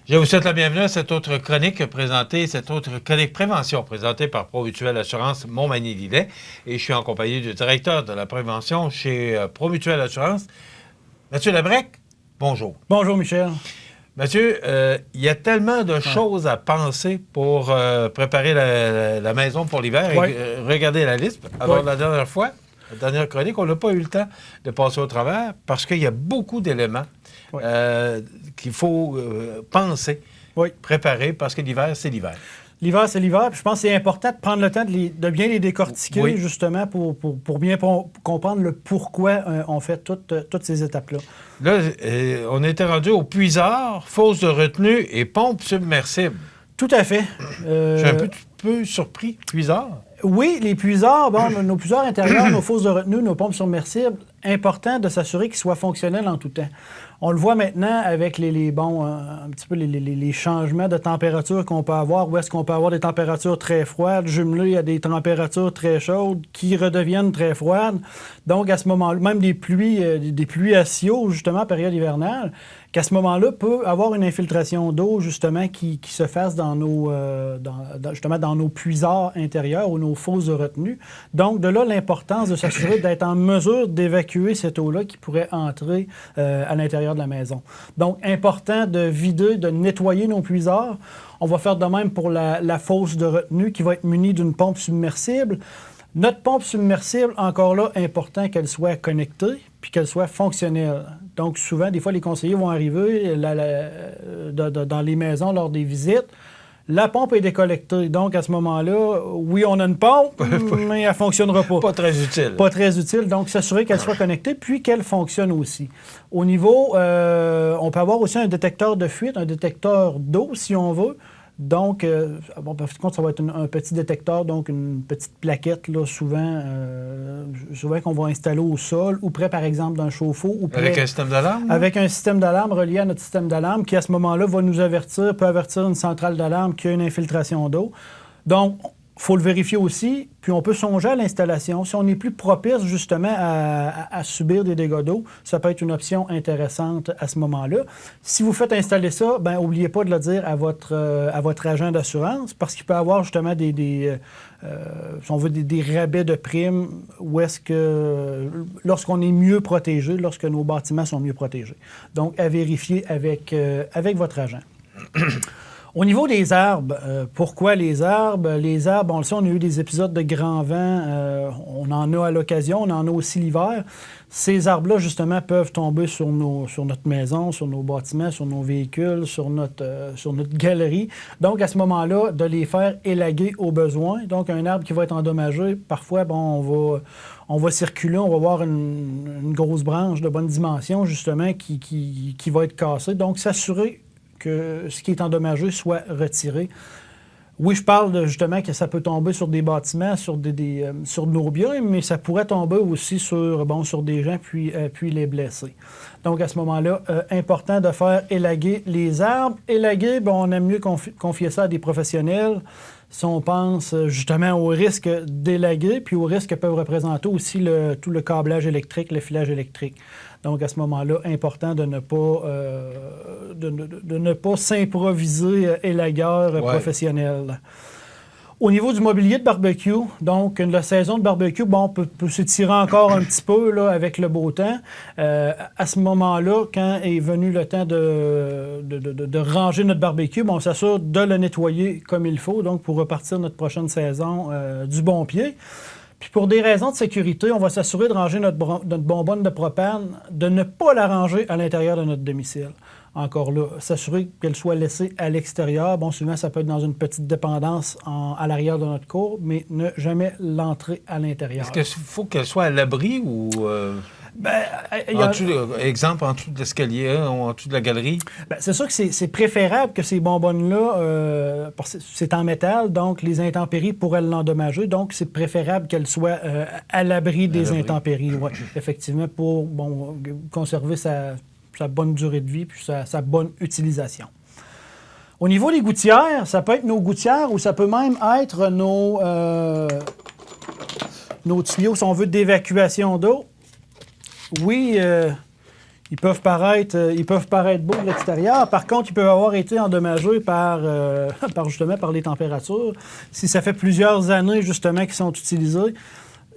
Je vous souhaite la bienvenue à cette autre chronique prévention présentée par Promutuelle Assurance Montmagny-Lillet. Et je suis en compagnie du directeur de la prévention chez Promutuelle Assurance, Mathieu Labrec. Bonjour. Bonjour, Michel. Mathieu, il y a tellement de choses à penser pour préparer la maison pour l'hiver. Ouais. Regardez la liste. Alors, la dernière chronique, on n'a pas eu le temps de passer au travers parce qu'il y a beaucoup d'éléments qu'il faut penser, préparer, parce que l'hiver, c'est l'hiver. L'hiver, c'est l'hiver. Puis je pense que c'est important de prendre le temps de bien les décortiquer, justement, pour bien comprendre le pourquoi on fait toutes ces étapes-là. Là, on était rendu au puisard, fosse de retenue et pompe submersible. Tout à fait. Je suis un peu surpris. Puisard? Oui, les puisards, nos puisards intérieurs, nos fosses de retenue, nos pompes submersibles, important de s'assurer qu'ils soient fonctionnels en tout temps. On le voit maintenant avec un petit peu les changements de température qu'on peut avoir, où est-ce qu'on peut avoir des températures très froides jumelées à des températures très chaudes qui redeviennent très froides. Donc, à ce moment-là, même des pluies aciaux, justement, en période hivernale, qu'à ce moment-là, peut avoir une infiltration d'eau, justement, qui se fasse dans nos puisards intérieurs ou nos fosses de retenue. Donc, de là, l'importance de s'assurer d'être en mesure d'évacuer cette eau-là qui pourrait entrer à l'intérieur de la maison. Donc, important de vider, de nettoyer nos puisards. On va faire de même pour la fosse de retenue qui va être munie d'une pompe submersible. Notre pompe submersible, encore là, important qu'elle soit connectée puis qu'elle soit fonctionnelle. Donc, souvent, des fois, les conseillers vont arriver dans les maisons lors des visites. La pompe est déconnectée. Donc, à ce moment-là, oui, on a une pompe, mais elle ne fonctionnera pas. Pas très utile. Pas très utile. Donc, s'assurer qu'elle soit connectée puis qu'elle fonctionne aussi. Au niveau, on peut avoir aussi un détecteur de fuite, un détecteur d'eau, si on veut. Donc, par contre, ça va être un petit détecteur, donc une petite plaquette, là, souvent qu'on va installer au sol ou près, par exemple, d'un chauffe-eau. Avec un système d'alarme? Avec un système d'alarme relié à notre système d'alarme qui, à ce moment-là, va nous peut avertir une centrale d'alarme qui a une infiltration d'eau. Donc, il faut le vérifier aussi, puis on peut songer à l'installation. Si on est plus propice, justement, à subir des dégâts d'eau, ça peut être une option intéressante à ce moment-là. Si vous faites installer ça, n'oubliez pas de le dire à votre agent d'assurance, parce qu'il peut avoir, justement, si on veut, des rabais de primes, où est-ce que, lorsqu'on est mieux protégé, lorsque nos bâtiments sont mieux protégés. Donc, à vérifier avec votre agent. Au niveau des arbres, pourquoi les arbres? Les arbres, on le sait, on a eu des épisodes de grand vent, on en a à l'occasion, on en a aussi l'hiver. Ces arbres-là, justement, peuvent tomber sur notre maison, sur nos bâtiments, sur nos véhicules, sur notre galerie. Donc, à ce moment-là, de les faire élaguer au besoin. Donc, un arbre qui va être endommagé, parfois, on va circuler, on va voir une grosse branche de bonne dimension, justement, qui va être cassée. Donc, s'assurer que ce qui est endommagé soit retiré. Oui, je parle justement que ça peut tomber sur des bâtiments, sur nos biens, mais ça pourrait tomber aussi sur des gens puis les blesser. Donc, à ce moment-là, important de faire élaguer les arbres. Élaguer, on aime mieux confier ça à des professionnels si on pense justement au risque d'élaguer, puis au risque que peuvent représenter aussi tout le câblage électrique, le filage électrique. Donc, à ce moment-là, important de ne pas s'improviser élagueur professionnel. Au niveau du mobilier de barbecue, donc la saison de barbecue, peut s'étirer encore un petit peu là, avec le beau temps. À ce moment-là, quand est venu le temps de ranger notre barbecue, on s'assure de le nettoyer comme il faut, donc pour repartir notre prochaine saison du bon pied. Puis pour des raisons de sécurité, on va s'assurer de ranger notre bonbonne de propane, de ne pas la ranger à l'intérieur de notre domicile. Encore là, s'assurer qu'elle soit laissée à l'extérieur. Souvent, ça peut être dans une petite dépendance à l'arrière de notre cour, mais ne jamais l'entrer à l'intérieur. Est-ce qu'il faut qu'elle soit à l'abri ou... exemple, en dessous de l'escalier, en dessous de la galerie? C'est sûr que c'est préférable que ces bonbonnes-là, parce que c'est en métal, donc les intempéries pourraient l'endommager. Donc, c'est préférable qu'elle soit à l'abri des intempéries, effectivement, pour conserver sa bonne durée de vie puis sa bonne utilisation. Au niveau des gouttières, ça peut être nos gouttières ou ça peut même être nos tuyaux, si on veut, d'évacuation d'eau. Oui, Ils peuvent paraître beaux de l'extérieur. Par contre, ils peuvent avoir été endommagés par les températures. Si ça fait plusieurs années, justement, qu'ils sont utilisés,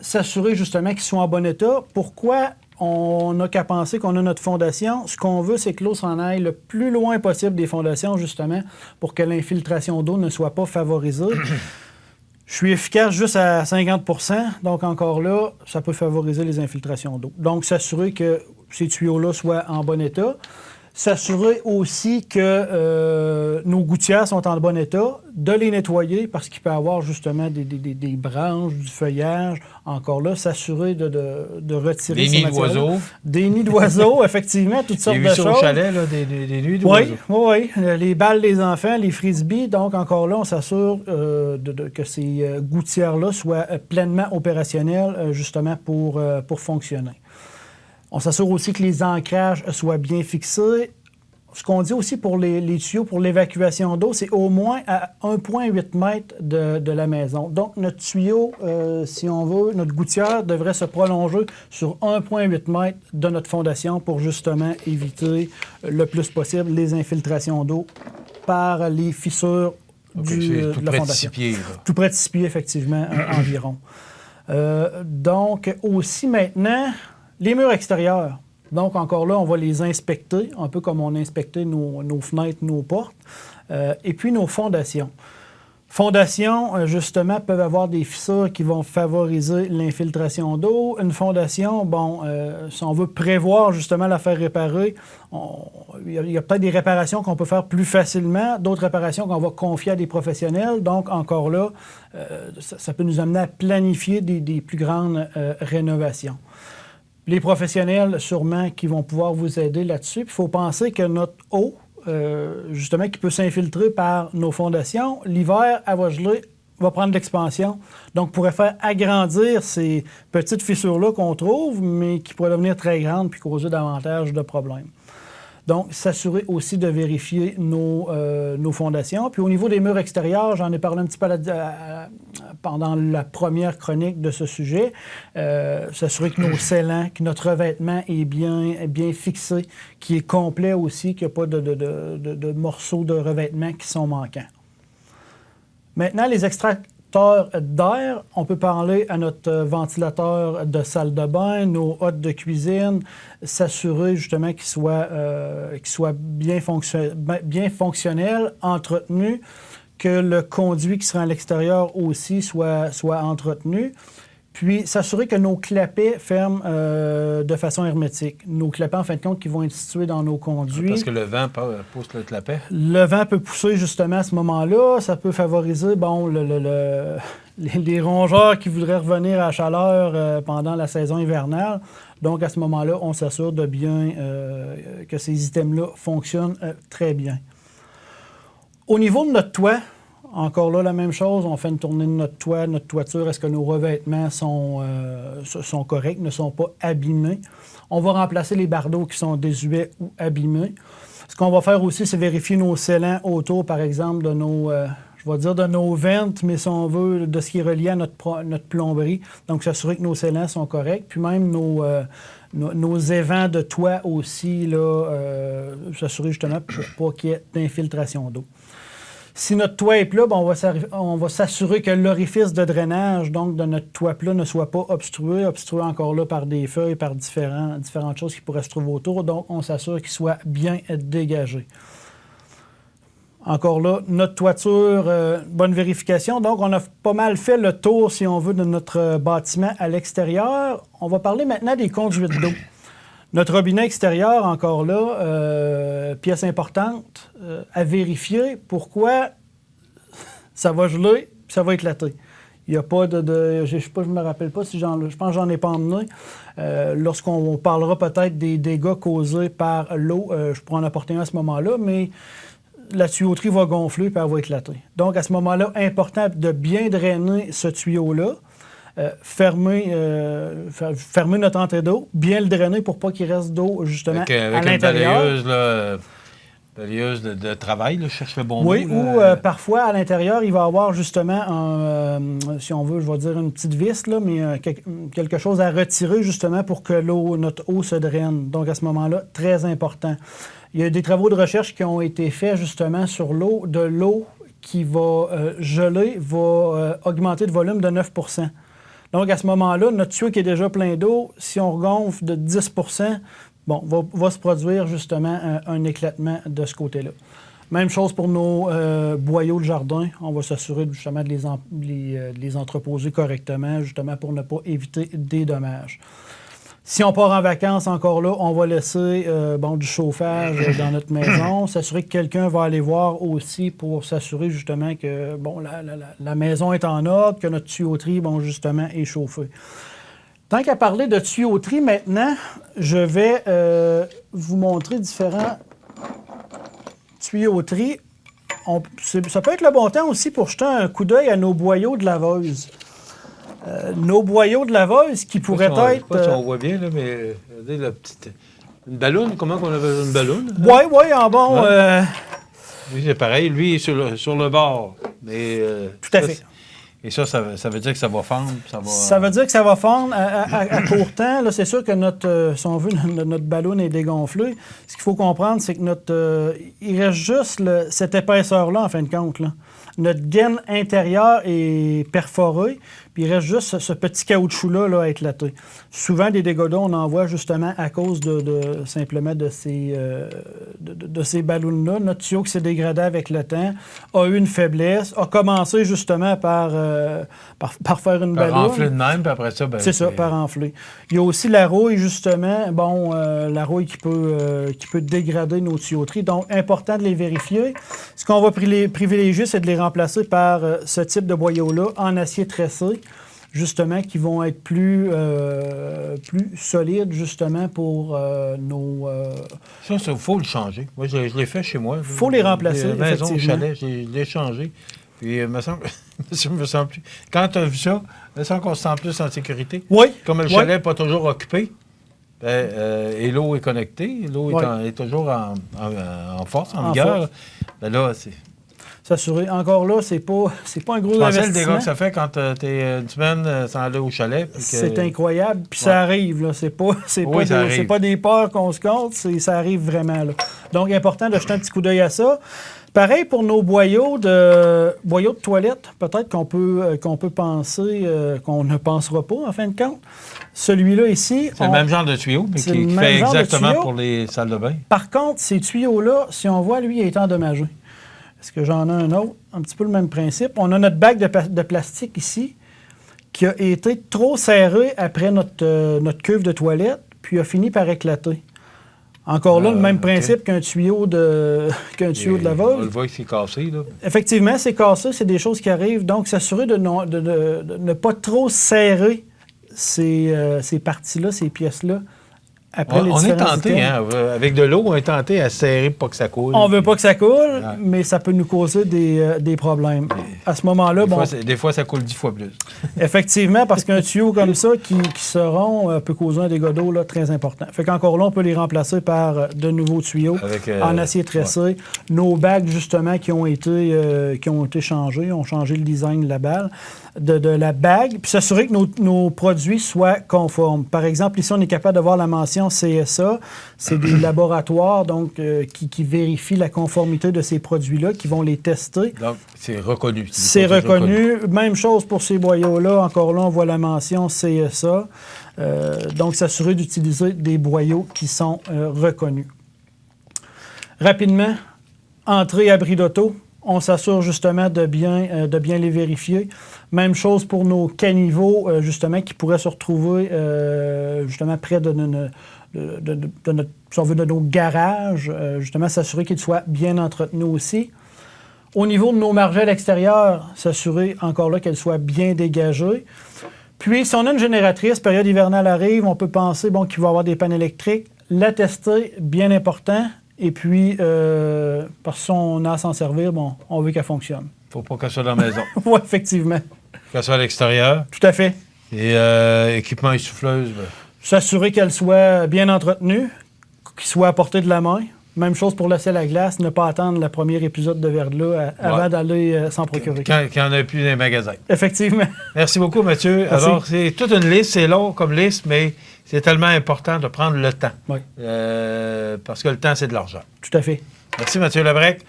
s'assurer, justement, qu'ils sont en bon état. Pourquoi on n'a qu'à penser qu'on a notre fondation? Ce qu'on veut, c'est que l'eau s'en aille le plus loin possible des fondations, justement, pour que l'infiltration d'eau ne soit pas favorisée. Je suis efficace juste à 50 %, donc encore là, ça peut favoriser les infiltrations d'eau. Donc, s'assurer que ces tuyaux-là soient en bon état. S'assurer aussi que nos gouttières sont en bon état, de les nettoyer parce qu'il peut y avoir justement des branches, du feuillage. Encore là, s'assurer de retirer ces matières-là. Des nids d'oiseaux. Des nids d'oiseaux, effectivement, toutes sortes de choses. Au chalet, là, des nids d'oiseaux. Oui. Les balles des enfants, les frisbees. Donc, encore là, on s'assure que ces gouttières-là soient pleinement opérationnelles, justement, pour fonctionner. On s'assure aussi que les ancrages soient bien fixés. Ce qu'on dit aussi pour les tuyaux, pour l'évacuation d'eau, c'est au moins à 1,8 mètres de la maison. Donc, notre tuyau, si on veut, notre gouttière devrait se prolonger sur 1,8 mètres de notre fondation pour justement éviter le plus possible les infiltrations d'eau par les fissures de la fondation. Tout près de 6 pieds, effectivement, environ. Donc, aussi maintenant, les murs extérieurs. Donc, encore là, on va les inspecter, un peu comme on a inspecté nos fenêtres, nos portes, et puis nos fondations. Fondations, justement, peuvent avoir des fissures qui vont favoriser l'infiltration d'eau. Une fondation, bon, si on veut prévoir justement la faire réparer, il y a peut-être des réparations qu'on peut faire plus facilement, d'autres réparations qu'on va confier à des professionnels. Donc, encore là, ça peut nous amener à planifier des plus grandes rénovations. Les professionnels, sûrement, qui vont pouvoir vous aider là-dessus. Il faut penser que notre eau, justement, qui peut s'infiltrer par nos fondations, l'hiver, elle va geler, va prendre de l'expansion. Donc, pourrait faire agrandir ces petites fissures-là qu'on trouve, mais qui pourraient devenir très grandes puis causer davantage de problèmes. Donc, s'assurer aussi de vérifier nos fondations. Puis au niveau des murs extérieurs, j'en ai parlé un petit peu pendant la première chronique de ce sujet, s'assurer que nos scellants, que notre revêtement est bien fixé, qu'il est complet aussi, qu'il n'y a pas de morceaux de revêtement qui sont manquants. Maintenant, les extracteurs d'air, on peut parler à notre ventilateur de salle de bain, nos hottes de cuisine, s'assurer justement qu'ils soient bien fonctionnels, entretenus, que le conduit qui sera à l'extérieur aussi soit entretenu. Puis, s'assurer que nos clapets ferment de façon hermétique. Nos clapets, en fin de compte, qui vont être situés dans nos conduits. Parce que le vent pousse le clapet? Le vent peut pousser justement à ce moment-là. Ça peut favoriser, bon, les rongeurs qui voudraient revenir à la chaleur pendant la saison hivernale. Donc, à ce moment-là, on s'assure de bien que ces items-là fonctionnent très bien. Au niveau de notre toit, encore là, la même chose, on fait une tournée de notre toit, notre toiture, est-ce que nos revêtements sont corrects, ne sont pas abîmés. On va remplacer les bardeaux qui sont désuets ou abîmés. Ce qu'on va faire aussi, c'est vérifier nos scellants autour, par exemple, de nos ventes, mais si on veut, de ce qui est relié à notre plomberie. Donc, s'assurer que nos scellants sont corrects. Puis même nos évents de toit aussi, là, s'assurer justement pour pas qu'il y ait d'infiltration d'eau. Si notre toit est plat, ben on va s'assurer que l'orifice de drainage donc de notre toit plat ne soit pas obstrué encore là par des feuilles, par différentes choses qui pourraient se trouver autour. Donc, on s'assure qu'il soit bien dégagé. Encore là, notre toiture, bonne vérification. Donc, on a pas mal fait le tour, si on veut, de notre bâtiment à l'extérieur. On va parler maintenant des conduites d'eau. Notre robinet extérieur, encore là, pièce importante à vérifier. Pourquoi ça va geler puis ça va éclater? Il n'y a pas je ne me rappelle pas si je pense que j'en ai pas emmené. Lorsqu'on parlera peut-être des dégâts causés par l'eau, je pourrais en apporter un à ce moment-là, mais la tuyauterie va gonfler puis elle va éclater. Donc, à ce moment-là, important de bien drainer ce tuyau-là. Fermer notre entrée d'eau, bien le drainer pour pas qu'il reste d'eau justement à l'intérieur. Avec une balayeuse, là, Balayeuse de travail, là, je cherche le bon mot. Oui, ou parfois, à l'intérieur, il va y avoir justement, si on veut, je vais dire une petite vis, là, mais quelque chose à retirer justement pour que notre eau se draine. Donc, à ce moment-là, très important. Il y a des travaux de recherche qui ont été faits justement sur l'eau. De l'eau qui va geler va augmenter de volume de 9 %. Donc, à ce moment-là, notre tuyau qui est déjà plein d'eau, si on regonfle de 10 bon, va se produire justement un éclatement de ce côté-là. Même chose pour nos boyaux de jardin. On va s'assurer justement de les entreposer correctement, justement pour ne pas éviter des dommages. Si on part en vacances, encore là, on va laisser du chauffage dans notre maison, s'assurer que quelqu'un va aller voir aussi pour s'assurer justement que la maison est en ordre, que notre tuyauterie, justement, est chauffée. Tant qu'à parler de tuyauterie, maintenant, je vais vous montrer différents tuyauteries. Ça peut être le bon temps aussi pour jeter un coup d'œil à nos boyaux de laveuse. Nos boyaux de laveuse qui pourraient être... Je sais pas si on voit bien, là, mais regardez la petite... Une ballonne, comment on appelle une ballonne? Oui, en bon... Oui, c'est pareil. Lui, il est sur le bord. Mais, tout à fait. Et ça veut dire que ça va fendre? Ça veut dire que ça va fondre à court temps. Là, c'est sûr que si on veut, notre ballon est dégonflé. Ce qu'il faut comprendre, c'est que il reste juste cette épaisseur-là, en fin de compte. Là. Notre gaine intérieure est perforée, puis il reste juste ce petit caoutchouc-là à éclater. Souvent, des dégâts d'eau, on en voit justement à cause simplement de ces ballons-là. Notre tuyau qui s'est dégradé avec le temps a eu une faiblesse, a commencé justement par faire une ballonne. Par enfler de même, puis après ça... c'est ça, par enfler. Il y a aussi la rouille, justement. La rouille qui peut dégrader nos tuyauteries. Donc, important de les vérifier. Ce qu'on va privilégier, c'est de les remplacer par ce type de boyaux-là en acier tressé, justement, qui vont être plus solides, justement, pour nos... Ça, il faut le changer. Moi, je l'ai fait chez moi. Il faut les remplacer, maison au chalet, je l'ai changé. Puis, il me semble plus... Quand tu as vu ça, il me semble qu'on se sent plus en sécurité. Oui. Comme le chalet n'est pas toujours occupé, et l'eau est connectée, l'eau est toujours en force, en vigueur. Là, c'est... S'assurer. Encore là, c'est pas un gros investissement. C'est le dégât que ça fait quand tu es une semaine sans aller au chalet. C'est incroyable. Puis ça arrive. Là. C'est pas des peurs qu'on se compte. Ça arrive vraiment. Là. Donc, important de jeter un petit coup d'œil à ça. Pareil pour nos boyaux de toilette. Peut-être qu'on peut penser qu'on ne pensera pas, en fin de compte. Celui-là ici... C'est le même genre de tuyau, mais qui fait exactement pour les salles de bain. Par contre, ces tuyaux-là, si on voit, lui, il est endommagé. Est-ce que j'en ai un autre? Un petit peu le même principe. On a notre bague de plastique ici qui a été trop serré après notre cuve de toilette, puis a fini par éclater. Encore là, le même principe qu'un tuyau de laveuse. On le voit que c'est cassé, là. Effectivement, c'est cassé, c'est des choses qui arrivent. Donc, s'assurer de ne pas trop serrer ces parties-là, ces pièces-là. On est tenté, avec de l'eau, on est tenté à serrer pour pas que ça coule. On veut pas que ça coule, mais ça peut nous causer des problèmes. À ce moment-là, des fois, ça coule 10 fois plus. Effectivement, parce qu'un tuyau comme ça qui se rompt peut causer un dégât d'eau très important. Fait qu'encore là, on peut les remplacer par de nouveaux tuyaux en acier tressé. Ouais. Nos bagues, justement, qui ont été changées, ont changé le design de la balle. De la bague, puis s'assurer que nos produits soient conformes. Par exemple, ici, on est capable de voir la mention CSA. C'est des laboratoires donc qui vérifient la conformité de ces produits-là, qui vont les tester. Donc, c'est reconnu. C'est reconnu. Même chose pour ces boyaux-là. Encore là, on voit la mention CSA. Donc, s'assurer d'utiliser des boyaux qui sont reconnus. Rapidement, entrée abri d'auto. On s'assure justement de bien les vérifier. Même chose pour nos caniveaux, justement, qui pourraient se retrouver justement près de nos garages. Justement, s'assurer qu'ils soient bien entretenus aussi. Au niveau de nos margelles extérieures, s'assurer encore là qu'elles soient bien dégagées. Puis, si on a une génératrice, période hivernale arrive, on peut penser qu'il va y avoir des pannes électriques. La tester, bien important. Et puis, parce que si on a à s'en servir, on veut qu'elle fonctionne. Faut pas qu'elle soit dans la maison. Oui, effectivement. Qu'elle soit à l'extérieur. Tout à fait. Et équipement essouffleuse. S'assurer qu'elle soit bien entretenue, qu'il soit à portée de la main. Même chose pour le sel à glace, ne pas attendre le premier épisode de verglas avant d'aller s'en procurer. Quand il n'y en a plus dans les magasins. Effectivement. Merci beaucoup, Mathieu. Merci. Alors, c'est toute une liste, c'est long comme liste, mais c'est tellement important de prendre le temps. Oui. Parce que le temps, c'est de l'argent. Tout à fait. Merci, Mathieu Labrec,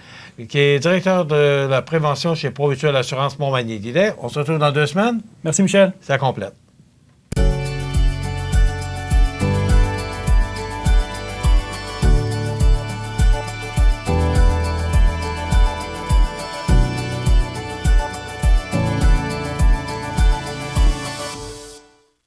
qui est directeur de la prévention chez Promutuelle Assurance Montmagny-Lillet. On se retrouve dans 2 semaines. Merci, Michel. Ça complète.